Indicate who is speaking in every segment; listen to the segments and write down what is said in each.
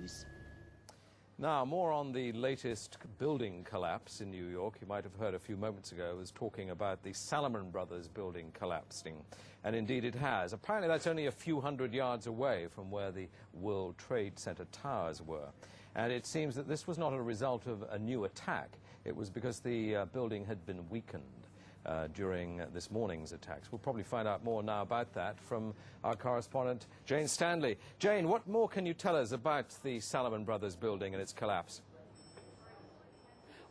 Speaker 1: News.
Speaker 2: Now, more on the latest building collapse in New York. You might have heard a few moments ago, I was talking about the Salomon Brothers Building collapsing. And indeed it has. Apparently that's only a few hundred yards away from where the World Trade Center towers were. And it seems that this was not a result of a new attack. It was because the building had been weakened during this morning's attacks. We'll probably find out more now about that from our correspondent, Jane Standley. Jane, what more can you tell us about the Salomon Brothers building and its collapse?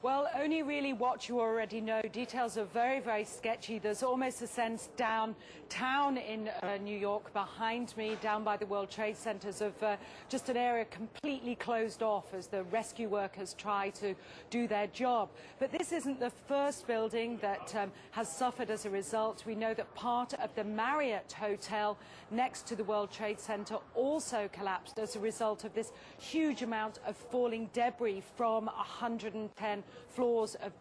Speaker 3: Well, only really what you already know. Details are very, very sketchy. There's almost a sense downtown in New York behind me, down by the World Trade Centers, of just an area completely closed off as the rescue workers try to do their job. But this isn't the first building that has suffered as a result. We know that part of the Marriott Hotel next to the World Trade Center also collapsed as a result of this huge amount of falling debris from 110 floors of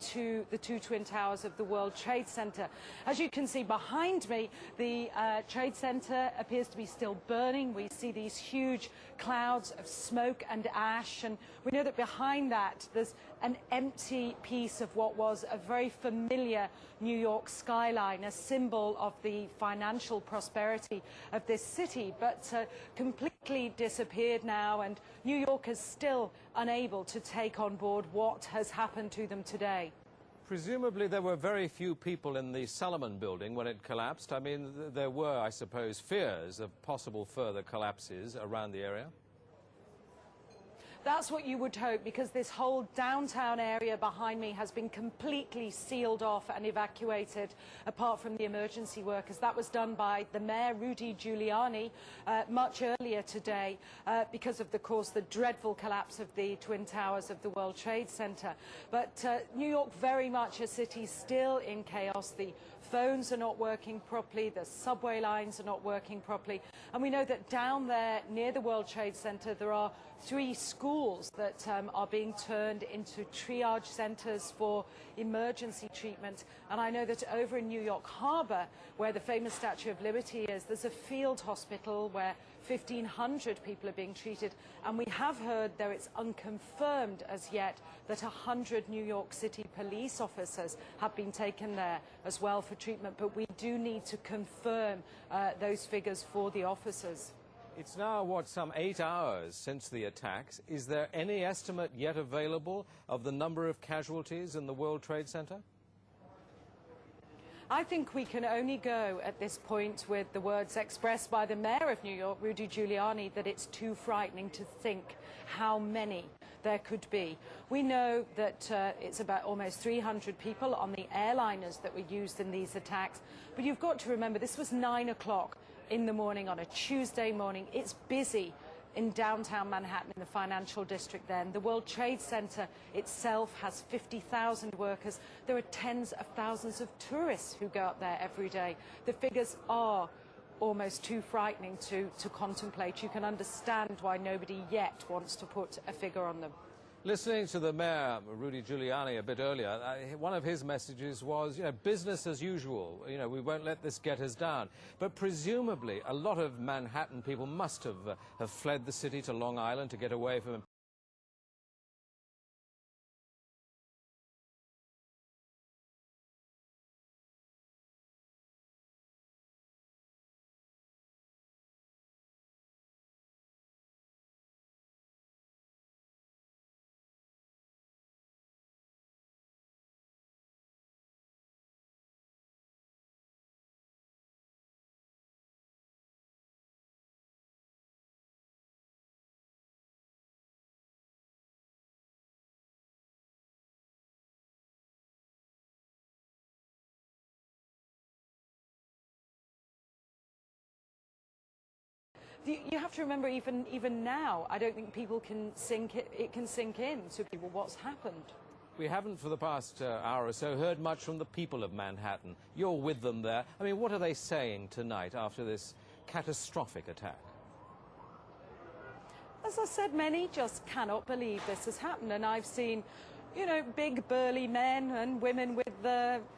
Speaker 3: the two twin towers of the World Trade Center. As you can see behind me, the Trade Center appears to be still burning. We see these huge clouds of smoke and ash, and we know that behind that there's an empty piece of what was a very familiar New York skyline, a symbol of the financial prosperity of this city, but completely disappeared now, and New York is still unable to take on board what has happened to them today.
Speaker 2: Presumably there were very few people in the Salomon building when it collapsed. I mean, there were, I suppose, fears of possible further collapses around the area.
Speaker 3: That's what you would hope, because this whole downtown area behind me has been completely sealed off and evacuated, apart from the emergency workers. That was done by the mayor, Rudy Giuliani, much earlier today because of, course, the dreadful collapse of the Twin Towers of the World Trade Center. But New York, very much a city still in chaos. The phones are not working properly, the subway lines are not working properly, and we know that down there near the World Trade Center there are 3 schools that are being turned into triage centers for emergency treatment. And I know that over in New York Harbor, where the famous Statue of Liberty is, there's a field hospital where 1,500 people are being treated, and we have heard, though it's unconfirmed as yet, that 100 New York City police officers have been taken there as well for treatment, but we do need to confirm those figures for the officers.
Speaker 2: It's now, what, some 8 hours since the attacks. Is there any estimate yet available of the number of casualties in the World Trade Center?
Speaker 3: I think we can only go at this point with the words expressed by the mayor of New York, Rudy Giuliani, that it's too frightening to think how many there could be. We know that it's about almost 300 people on the airliners that were used in these attacks. But you've got to remember, this was 9 o'clock in the morning on a Tuesday morning. It's busy in downtown Manhattan, in the financial district then. The World Trade Center itself has 50,000 workers. There are tens of thousands of tourists who go up there every day. The figures are almost too frightening to contemplate. You can understand why nobody yet wants to put a figure on them.
Speaker 2: Listening to the mayor, Rudy Giuliani, a bit earlier, one of his messages was, business as usual. We won't let this get us down. But presumably, a lot of Manhattan people must have fled the city to Long Island to get away from
Speaker 3: You have to remember, even now, I don't think people can it can sink in to people what's happened.
Speaker 2: We haven't for the past hour or so heard much from the people of Manhattan. You're with them there. I mean, what are they saying tonight after this catastrophic attack?
Speaker 3: As I said, many just cannot believe this has happened, and I've seen you know, big burly men and women with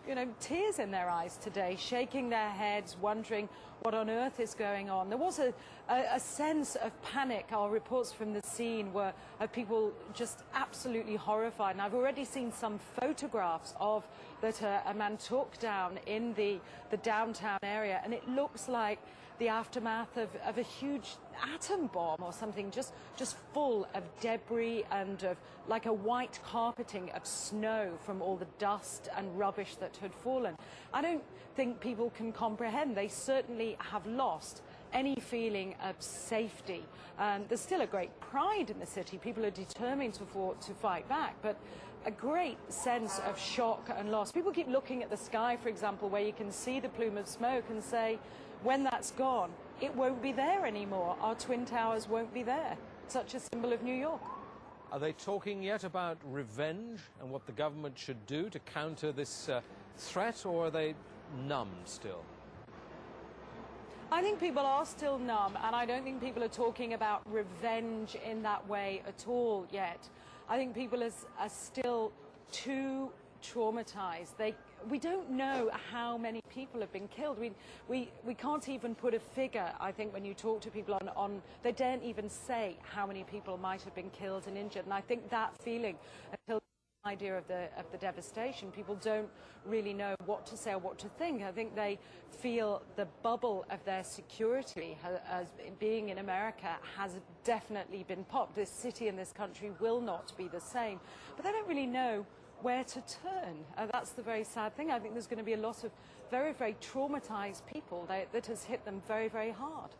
Speaker 3: you know, tears in their eyes today, shaking their heads, wondering what on earth is going on. There was a sense of panic. Our reports from the scene were of people just absolutely horrified. And I've already seen some photographs of that a man took down in the downtown area, and it looks like the aftermath of a huge atom bomb or something, just full of debris and of like a white carpeting of snow from all the dust and rubbish that had fallen. I don't think people can comprehend. They certainly have lost any feeling of safety. There's still a great pride in the city. People are determined to fight back, but a great sense of shock and loss. People keep looking at the sky, for example, where you can see the plume of smoke, and say, when that's gone, it won't be there anymore. Our Twin Towers won't be there. Such a symbol of New York.
Speaker 2: Are they talking yet about revenge and what the government should do to counter this threat, or are they numb still?
Speaker 3: I think people are still numb, and I don't think people are talking about revenge in that way at all yet. I think people are still too traumatized. We don't know how many people have been killed. We can't even put a figure. I think when you talk to people on they daren't even say how many people might have been killed and injured. And I think that feeling, until the idea of the devastation, people don't really know what to say or what to think. I think they feel the bubble of their security as being in America has definitely been popped. This city and this country will not be the same. But they don't really know where to turn. That's the very sad thing. I think there's going to be a lot of very, very traumatized people that has hit them very, very hard.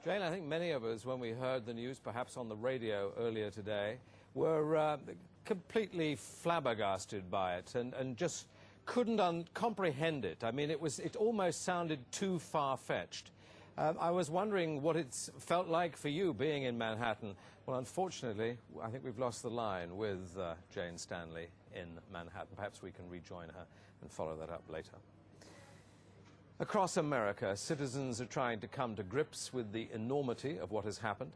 Speaker 2: Jane, I think many of us, when we heard the news, perhaps on the radio earlier today, were completely flabbergasted by it and just couldn't comprehend it. I mean, it almost sounded too far-fetched. I was wondering what it's felt like for you being in Manhattan. Well, unfortunately, I think we've lost the line with Jane Standley in Manhattan. Perhaps we can rejoin her and follow that up later. Across America, citizens are trying to come to grips with the enormity of what has happened.